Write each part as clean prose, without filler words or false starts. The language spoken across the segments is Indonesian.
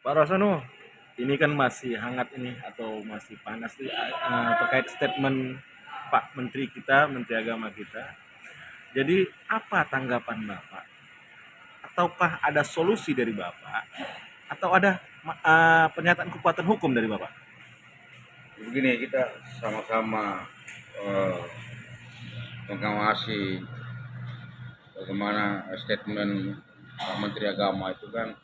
Pak Rosono, ini kan masih hangat ini atau masih panas nih, terkait statement Pak Menteri kita, Menteri Agama kita. Jadi apa tanggapan Bapak? Ataukah ada solusi dari Bapak? Atau ada pernyataan kekuatan hukum dari Bapak? Begini, kita sama-sama eh, mengawasi bagaimana statement Pak Menteri Agama itu kan.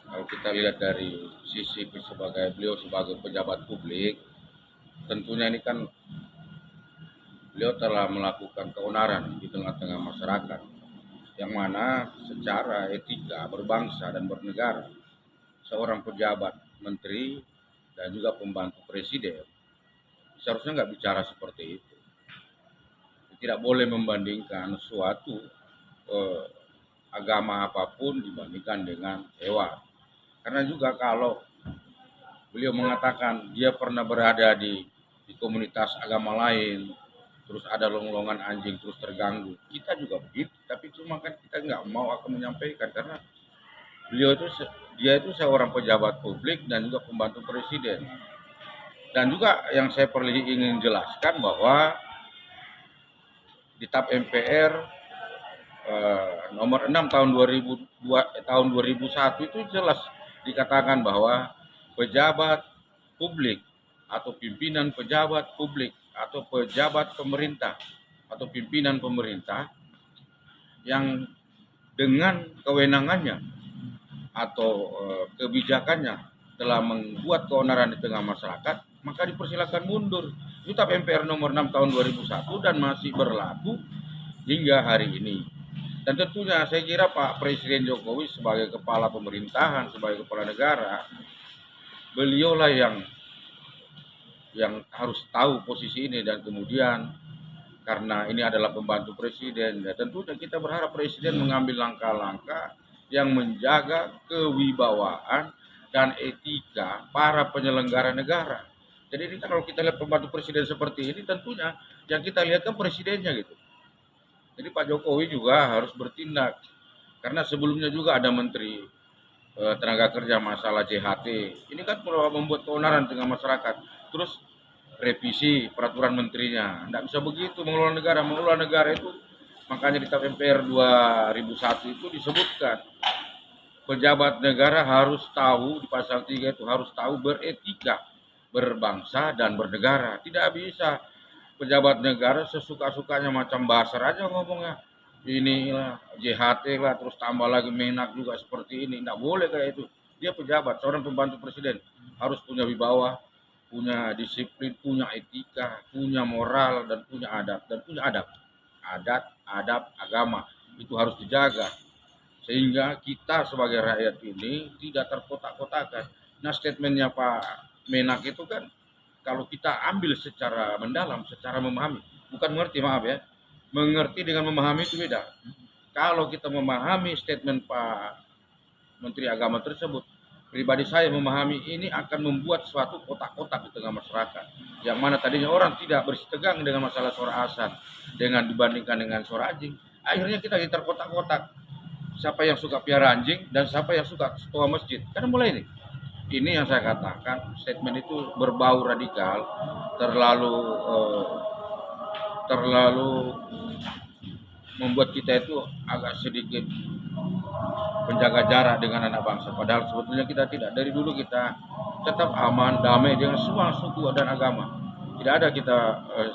Kalau kita lihat dari sisi beliau sebagai pejabat publik, tentunya ini kan beliau telah melakukan keonaran di tengah-tengah masyarakat, yang mana secara etika berbangsa dan bernegara, seorang pejabat menteri dan juga pembantu presiden seharusnya nggak bicara seperti itu. Tidak boleh membandingkan suatu eh, agama apapun dibandingkan dengan hewan. Karena juga kalau beliau mengatakan dia pernah berada di komunitas agama lain, terus ada longlongan anjing terus terganggu, kita juga begitu. Tapi cuma kan kita nggak mau akan menyampaikan karena beliau itu dia itu seorang pejabat publik dan juga pembantu presiden. Dan juga yang saya perlu ingin jelaskan bahwa di TAP MPR nomor 6 tahun 2001 itu jelas dikatakan bahwa pejabat publik atau pimpinan pejabat publik atau pejabat pemerintah atau pimpinan pemerintah yang dengan kewenangannya atau kebijakannya telah membuat keonaran di tengah masyarakat, maka dipersilakan mundur. Itu TAP MPR nomor 6 tahun 2001 dan masih berlaku hingga hari ini. Dan tentunya saya kira Pak Presiden Jokowi sebagai kepala pemerintahan, sebagai kepala negara, beliaulah yang harus tahu posisi ini. Dan kemudian karena ini adalah pembantu presiden, ya tentunya kita berharap presiden mengambil langkah-langkah yang menjaga kewibawaan dan etika para penyelenggara negara. Jadi ini kan kalau kita lihat pembantu presiden seperti ini, tentunya yang kita lihat kan presidennya gitu. Jadi Pak Jokowi juga harus bertindak karena sebelumnya juga ada menteri tenaga kerja masalah JHT. Ini kan perlu membuat keonaran dengan masyarakat. Terus revisi peraturan menterinya. Tidak bisa begitu mengelola negara. Mengelola negara itu makanya di TAP MPR 2001 itu disebutkan pejabat negara harus tahu, di pasal 3 itu harus tahu beretika, berbangsa dan bernegara. Tidak bisa pejabat negara sesuka-sukanya macam basar aja ngomongnya. Inilah JHT lah, terus tambah lagi Menak juga seperti ini. Tidak boleh kayak itu. Dia pejabat, seorang pembantu presiden harus punya wibawa, punya disiplin, punya etika, punya moral dan punya adab adab agama itu harus dijaga sehingga kita sebagai rakyat ini tidak terkotak-kotakan. Nah, statementnya Pak Menak itu kan kalau kita ambil secara mendalam, secara memahami, bukan mengerti, maaf ya, mengerti dengan memahami itu beda. Kalau kita memahami statement Pak Menteri Agama tersebut, pribadi saya memahami ini akan membuat suatu kotak-kotak di tengah masyarakat. Yang mana tadinya orang tidak bersitegang dengan masalah suara azan dengan dibandingkan dengan suara anjing. Akhirnya kita terkotak-kotak. Siapa yang suka piara anjing dan siapa yang suka ketua masjid. Karena mulai ini. Ini yang saya katakan, statement itu berbau radikal, terlalu terlalu membuat kita itu agak sedikit menjaga jarak dengan anak bangsa. Padahal sebetulnya kita tidak. Dari dulu kita tetap aman, damai dengan semua suku dan agama. Tidak ada kita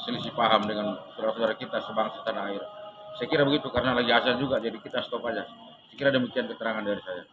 selisih paham dengan saudara-saudara kita sebangsa tanah air. Saya kira begitu karena lagi azan juga, jadi kita stop aja. Saya kira demikian keterangan dari saya.